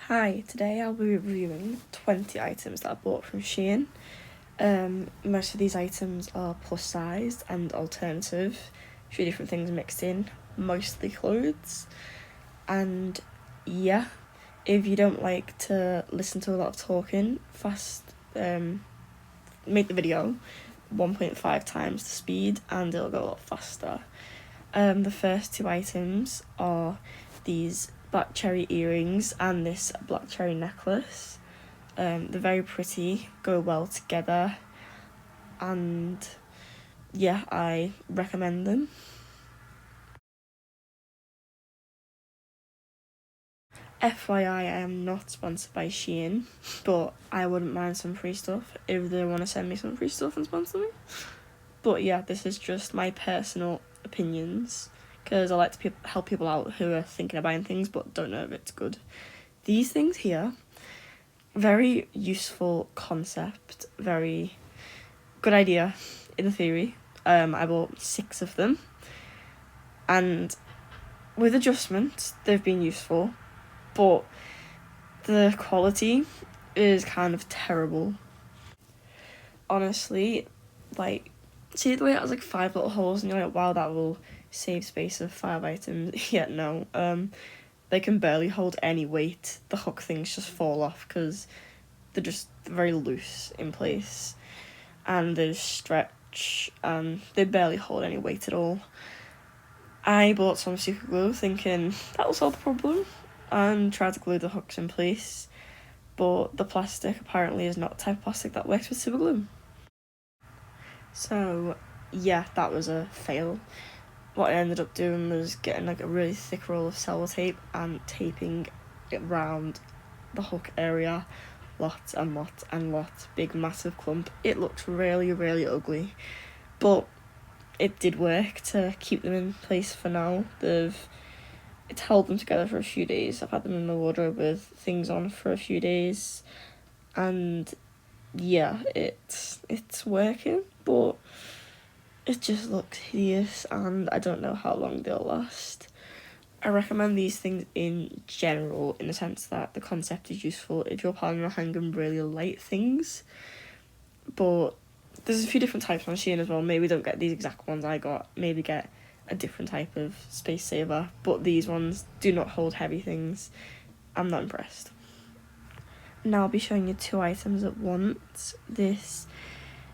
Hi, today I'll be reviewing 20 items that I bought from Shein. Most of these items are plus sized and alternative, a few different things mixed in, mostly clothes. And yeah, if you don't like to listen to a lot of talking, make the video 1.5 times the speed and it'll go a lot faster. The first two items are these black cherry earrings and this black cherry necklace. They're very pretty, go well together, and yeah, I recommend them. FYI, I am not sponsored by Shein, but I wouldn't mind some free stuff if they want to send me some free stuff and sponsor me. But yeah, this is just my personal opinions because I like to help people out who are thinking of buying things but don't know if it's good. These things here, very useful concept, very good idea in theory. I bought 6 of them, and with adjustment, they've been useful, but the quality is kind of terrible. Honestly, see the way it has 5 little holes, and you're like, wow, that will save space of 5 items. Yeah, no. They can barely hold any weight. The hook things just fall off because they're just very loose in place, and they stretch, and they barely hold any weight at all. I bought some super glue thinking that will solve the problem and tried to glue the hooks in place, but the plastic apparently is not the type of plastic that works with super glue. So yeah, that was a fail. What I ended up doing was getting a really thick roll of sellotape and taping it round the hook area, lots and lots and lots, big massive clump. It looked really, really ugly, but it did work to keep them in place for now. It's held them together for a few days. I've had them in my wardrobe with things on for a few days, and yeah, it's working, but it just looks hideous, and I don't know how long they'll last. I recommend these things in general, in the sense that the concept is useful if you're planning on hanging really light things, but there's a few different types on Shein as well. Maybe don't get these exact ones I got, maybe get a different type of space saver, but these ones do not hold heavy things. I'm not impressed. Now I'll be showing you 2 items at once. This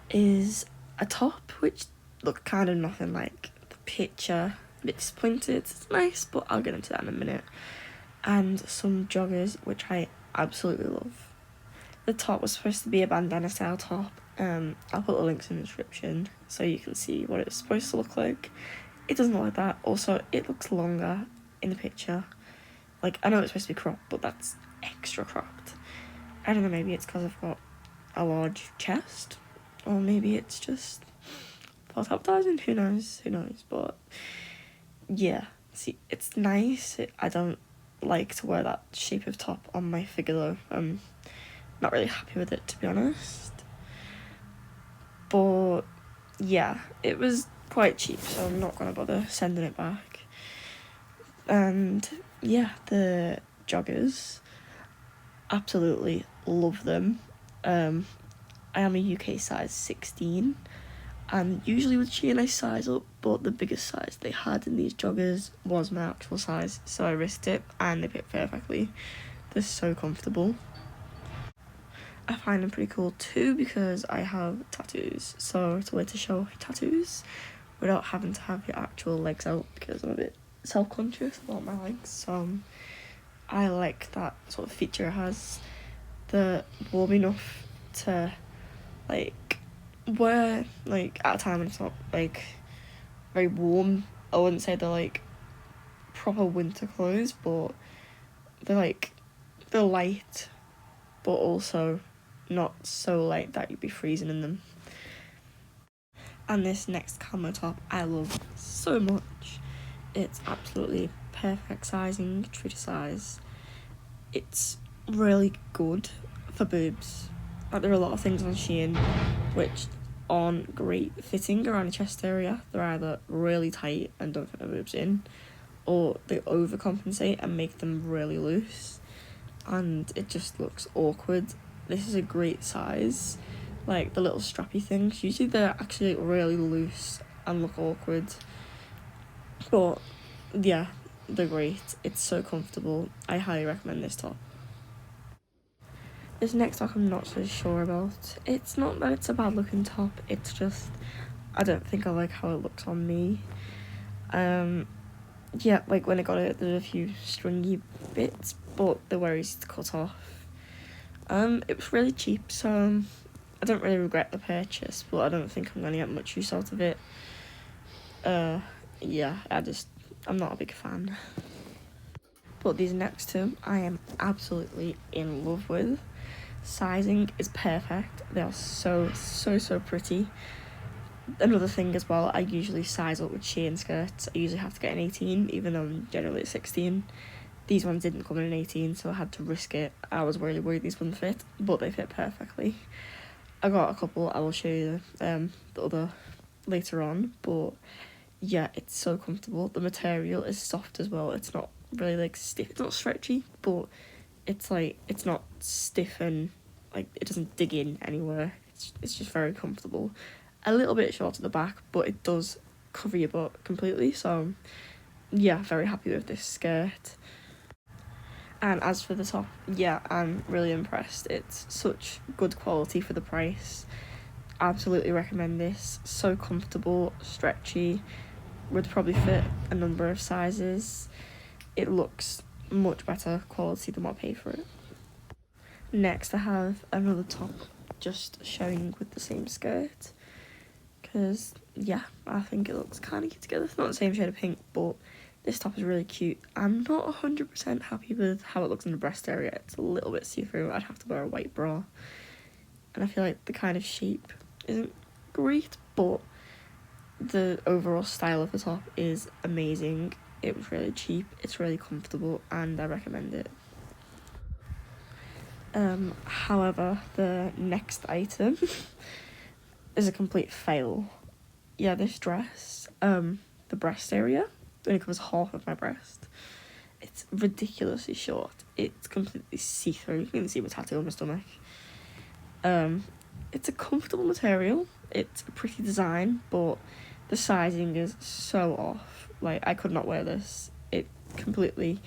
is a top, which looked kind of nothing like the picture. A bit disappointed. It's nice, but I'll get into that in a minute. And some joggers, which I absolutely love. The top was supposed to be a bandana style top. I'll put the links in the description so you can see what it's supposed to look like. It doesn't look like that. Also, it looks longer in the picture. I know it's supposed to be cropped, but that's extra cropped. I don't know, maybe it's because I've got a large chest, or maybe it's just false advertising. Who knows? But yeah, see, it's nice. I don't like to wear that shape of top on my figure though. I'm not really happy with it, to be honest. But yeah, it was quite cheap, so I'm not gonna bother sending it back. And yeah, the joggers, absolutely love them. I am a UK size 16, and usually with Shein I size up, but the biggest size they had in these joggers was my actual size, so I risked it, and they fit perfectly. They're so comfortable. I find them pretty cool too because I have tattoos, so it's a way to show tattoos without having to have your actual legs out because I'm a bit self-conscious about my legs, so I like that sort of feature it has. They're warm enough to wear at a time when it's not very warm. I wouldn't say they're proper winter clothes, but they're light, but also not so light that you'd be freezing in them. And this next camo top I love so much. It's absolutely perfect sizing, true to size. It's really good for boobs. There are a lot of things on Shein which aren't great fitting around the chest area. They're either really tight and don't fit my boobs in, or they overcompensate and make them really loose. and it just looks awkward. This is a great size. Like the little strappy things, usually they're actually really loose and look awkward, but yeah, they're great. It's so comfortable. I highly recommend this top. This next top I'm not so sure about. It's not that it's a bad looking top, it's just I don't think I like how it looks on me. Yeah, like when I got it, there's a few stringy bits, but they were easy to cut off. It was really cheap, so I don't really regret the purchase, but I don't think I'm gonna get much use out of it. Yeah, I'm not a big fan. But these next two, I am absolutely in love with. Sizing is perfect. They are so pretty. Another thing as well, I usually size up with Shein skirts. I usually have to get an 18, even though I'm generally at 16. These ones didn't come in an 18, so I had to risk it. I was really worried these wouldn't fit, but they fit perfectly. I got a couple, I will show you the other later on, but yeah, it's so comfortable. The material is soft as well. It's not really like stiff, it's not stretchy, but it's like, it's not stiff and like it doesn't dig in anywhere. It's just very comfortable. A little bit short at the back, but it does cover your butt completely, so yeah, very happy with this skirt. And as for the top, yeah, I'm really impressed. It's such good quality for the price. Absolutely recommend this. So comfortable, stretchy, would probably fit a number of sizes. It looks much better quality than what I paid for it. Next I have another top just showing with the same skirt, because yeah, I think it looks kind of cute together. It's not the same shade of pink, but this top is really cute. I'm not 100% happy with how it looks in the breast area. It's a little bit see-through. I'd have to wear a white bra, and I feel like the kind of shape isn't great, but the overall style of the top is amazing. It was really cheap, it's really comfortable, and I recommend it. However, the next item is a complete fail. Yeah, this dress, the breast area, only covers half of my breast. It's ridiculously short. It's completely see-through. You can see my tattoo on my stomach. It's a comfortable material. It's a pretty design, but the sizing is so off. Like, I could not wear this. It completely...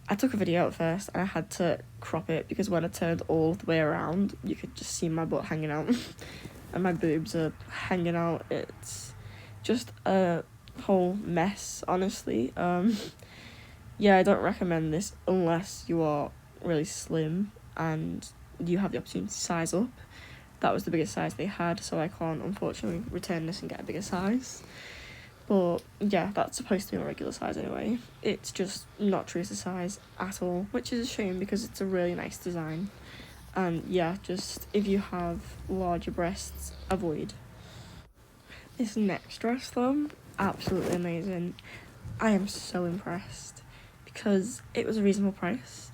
I took a video at first and I had to crop it because when I turned all the way around, you could just see my butt hanging out and my boobs are hanging out. It's just a whole mess, honestly. Yeah, I don't recommend this unless you are really slim and you have the opportunity to size up. That was the biggest size they had, so I can't unfortunately return this and get a bigger size. But yeah, that's supposed to be a regular size anyway. It's just not true to size at all, which is a shame because it's a really nice design. And yeah, just if you have larger breasts, avoid. This next dress though, absolutely amazing. I am so impressed because it was a reasonable price.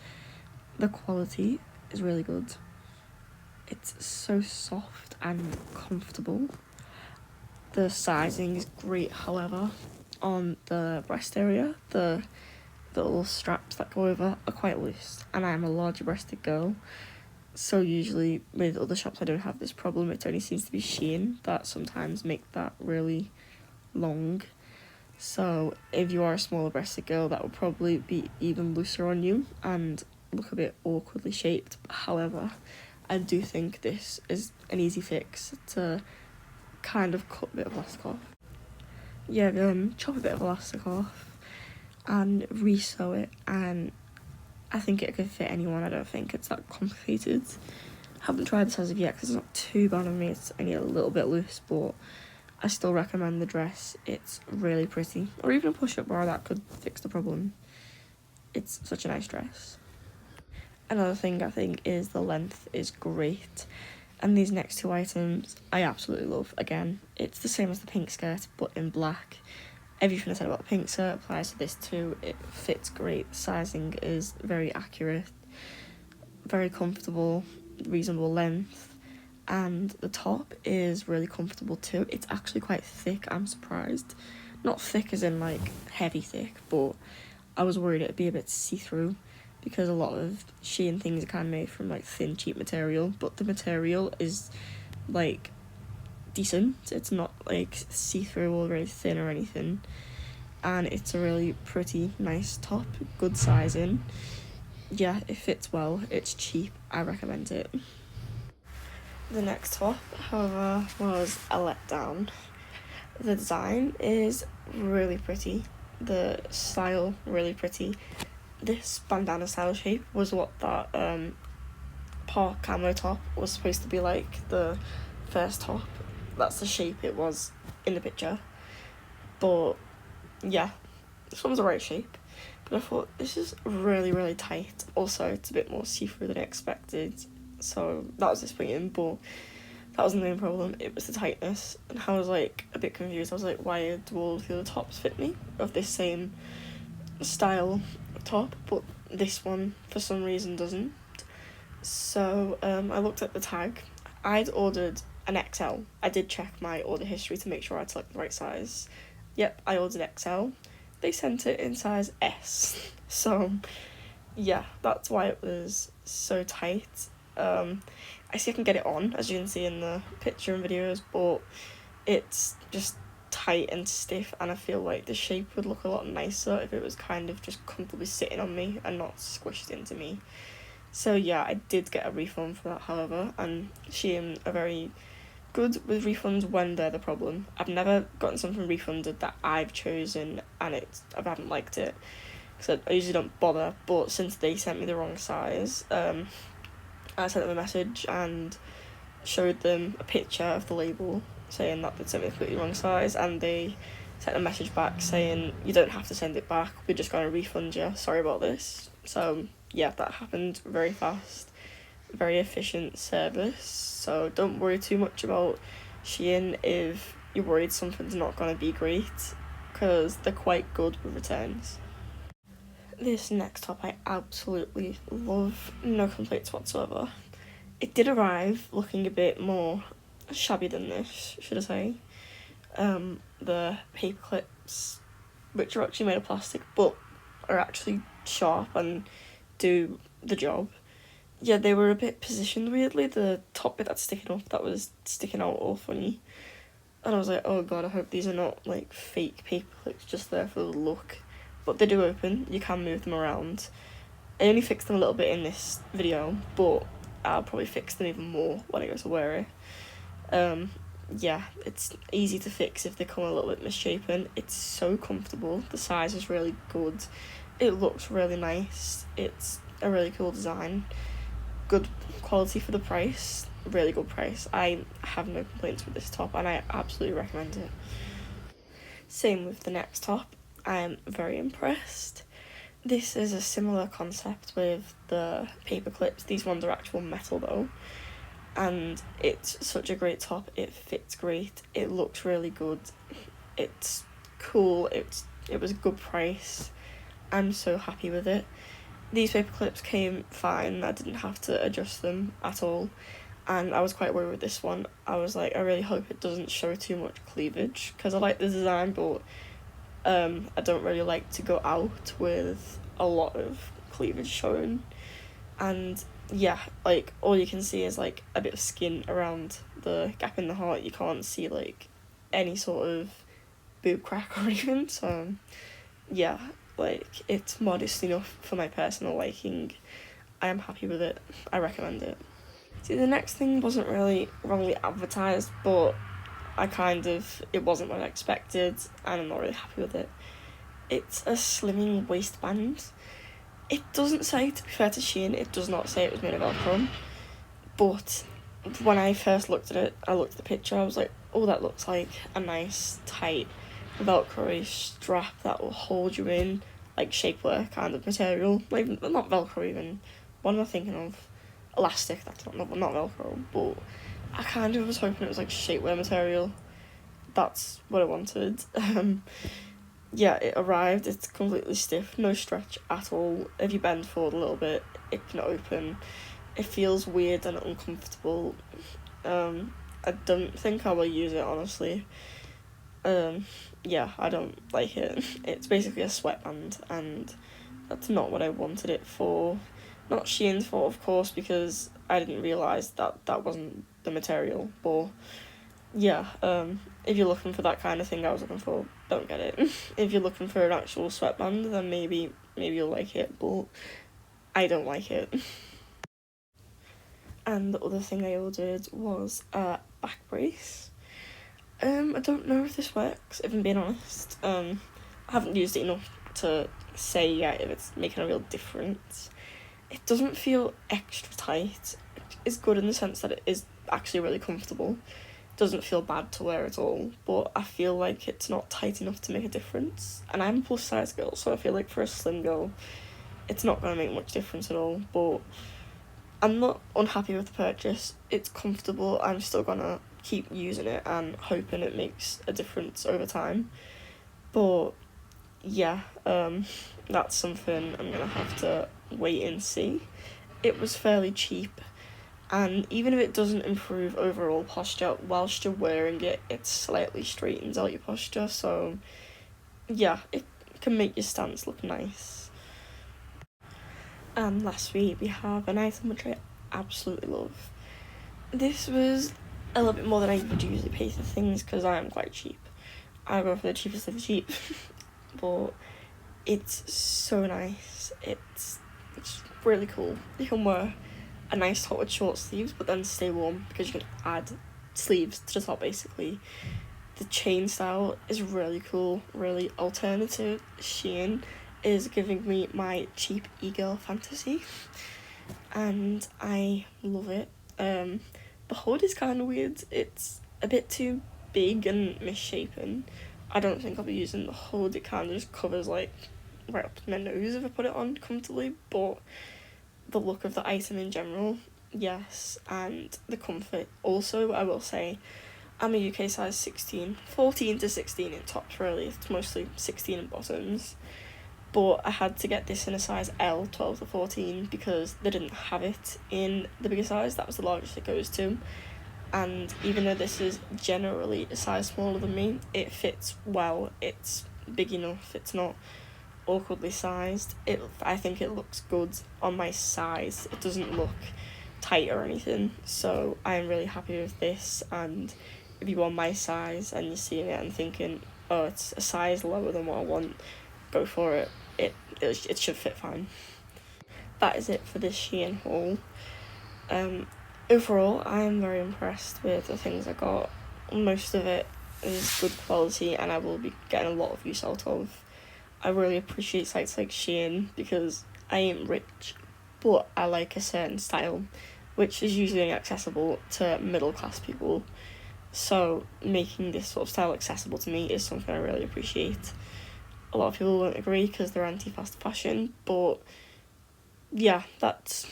The quality is really good. It's so soft and comfortable. The sizing is great, however, on the breast area, the little straps that go over are quite loose, and I am a larger breasted girl, so usually with other shops I don't have this problem. It only seems to be Shein that sometimes make that really long. So if you are a smaller breasted girl, that would probably be even looser on you and look a bit awkwardly shaped. However, I do think this is an easy fix to kind of cut a bit of elastic off. Yeah, chop a bit of elastic off and re-sew it, and I think it could fit anyone. I don't think it's that complicated. Haven't tried this as of yet because it's not too bad on me. It's only a little bit loose, but I still recommend the dress. It's really pretty. Or even a push-up bra, that could fix the problem. It's such a nice dress. Another thing I think is the length is great. And these next two items I absolutely love. Again, it's the same as the pink skirt, but in black. Everything I said about the pink skirt applies to this too. It fits great. The sizing is very accurate, very comfortable, reasonable length. And the top is really comfortable too. It's actually quite thick, I'm surprised. Not thick as in like heavy thick, but I was worried it'd be a bit see-through because a lot of Shein things are kind of made from like thin, cheap material, but the material is like decent. It's not like see-through or very thin or anything, and it's a really pretty, nice top, good sizing. Yeah, it fits well, it's cheap, I recommend it. The next top, however, was a letdown. The design is really pretty, the style really pretty. This bandana style shape was what that park camo top was supposed to be like, the first top. That's the shape it was in the picture. But yeah, this one was the right shape. But I thought this is really, really tight. Also, it's a bit more see-through than I expected, so that was disappointing, but that wasn't the main problem. It was the tightness, and I was like a bit confused. I was like, why do all of the other tops fit me of this same style top, but this one for some reason doesn't? So I looked at the tag. I'd ordered an XL. I did check my order history to make sure I'd selected the right size. Yep, I ordered XL. They sent it in size S. So yeah, that's why it was so tight. I see I can get it on, as you can see in the picture and videos, but it's just tight and stiff, and I feel like the shape would look a lot nicer if it was kind of just comfortably sitting on me and not squished into me. So yeah, I did get a refund for that, however, and Shein are very good with refunds when they're the problem. I've never gotten something refunded that I've chosen and I haven't liked it, because I usually don't bother, but since they sent me the wrong size, I sent them a message and showed them a picture of the label saying that they'd sent me the completely wrong size, and they sent a message back saying, you don't have to send it back, we're just going to refund you, sorry about this. So yeah, that happened very fast, very efficient service, so don't worry too much about Shein if you're worried something's not going to be great, because they're quite good with returns. This next top I absolutely love, no complaints whatsoever. It did arrive looking a bit more shabby than this, should I say. The paper clips, which are actually made of plastic but are actually sharp and do the job. Yeah, they were a bit positioned weirdly. The top bit that's sticking up, that was sticking out all funny. And I was like, oh god, I hope these are not like fake paper clips just there for the look. But they do open, you can move them around. I only fixed them a little bit in this video, but I'll probably fix them even more when I go to wear it. Yeah, it's easy to fix if they come a little bit misshapen. It's so comfortable, the size is really good, it looks really nice, it's a really cool design, good quality for the price, really good price. I have no complaints with this top and I absolutely recommend it. Same with the next top, I'm very impressed. This is a similar concept with the paper clips. These ones are actual metal though, and it's such a great top. It fits great, it looks really good, it's cool, it was a good price. I'm so happy with it. These paper clips came fine, I didn't have to adjust them at all, and I was quite worried with this one. I was like, I really hope it doesn't show too much cleavage, because I like the design, but I don't really like to go out with a lot of cleavage shown. And yeah, like all you can see is like a bit of skin around the gap in the heart. You can't see like any sort of boob crack or even. So yeah, like it's modest enough for my personal liking. I am happy with it, I recommend it. See, the next thing wasn't really wrongly advertised, but it wasn't what I expected, and I'm not really happy with it. It's a slimming waistband. It doesn't say, to be fair to Shein, it does not say it was made of Velcro, but when I first looked at it, I looked at the picture, I was like, oh, that looks like a nice, tight, Velcro strap that will hold you in, like shapewear kind of material. Like, not Velcro even. What am I thinking of? Elastic, that's not Velcro, but I kind of was hoping it was like shapewear material. That's what I wanted. Yeah, it arrived, it's completely stiff, no stretch at all. If you bend forward a little bit, it can open. It feels weird and uncomfortable. I don't think I will use it, honestly. Yeah, I don't like it. It's basically a sweatband, and That's not what I wanted it for. Not Shein's fault, of course, because I didn't realise that wasn't the material, but yeah, if you're looking for that kind of thing I was looking for, don't get it. If you're looking for an actual sweatband, then maybe you'll like it, but I don't like it. And the other thing I ordered was a back brace. I don't know if this works, if I'm being honest. I haven't used it enough to say yet if it's making a real difference. It doesn't feel extra tight. It's good in the sense that it is actually really comfortable. It doesn't feel bad to wear at all, but I feel like it's not tight enough to make a difference. And I'm a plus size girl, so I feel like for a slim girl, it's not going to make much difference at all, but I'm not unhappy with the purchase. It's comfortable. I'm still gonna keep using it and hoping it makes a difference over time. But yeah, that's something I'm gonna have to wait and see. It was fairly cheap, and even if it doesn't improve overall posture whilst you're wearing it, it slightly straightens out your posture. So yeah, it can make your stance look nice. And last week we have an item which I absolutely love. This was a little bit more than I would usually pay for things because I am quite cheap. I go for the cheapest of the cheap. But it's so nice. It's really cool. You can wear a nice top with short sleeves but then stay warm because you can add sleeves to the top basically. The chain style is really cool, really alternative. Shein is giving me my cheap e-girl fantasy, and I love it. The hood is kind of weird. It's a bit too big and misshapen. I don't think I'll be using the hood. It kind of just covers like right up to my nose if I put it on comfortably, but the look of the item in general, yes, and the comfort also, I will say. I'm a UK size 16, 14 to 16 in tops really, it's mostly 16 in bottoms, but I had to get this in a size L, 12 to 14, because they didn't have it in the bigger size, that was the largest it goes to, and even though this is generally a size smaller than me, it fits well, it's big enough, it's not awkwardly sized, I think it looks good on my size, it doesn't look tight or anything, so I'm really happy with this. And if you want my size and you're seeing it and thinking, oh, it's a size lower than what I want, go for it. It should fit fine. That is it for this Shein haul. Overall, I am very impressed with the things I got. Most of it is good quality and I will be getting a lot of use out of. I really appreciate sites like Shein because I ain't rich, but I like a certain style, which is usually accessible to middle class people. So making this sort of style accessible to me is something I really appreciate. A lot of people won't agree because they're anti-fast fashion, but yeah, that's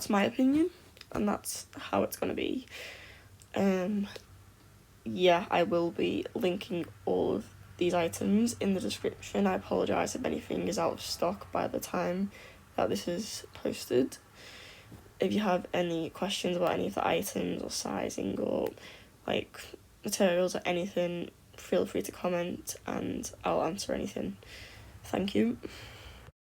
my opinion, and that's how it's gonna be. Yeah, I will be linking all of these items in the description. I apologise if anything is out of stock by the time that this is posted. If you have any questions about any of the items or sizing or like materials or anything, feel free to comment and I'll answer anything. Thank you.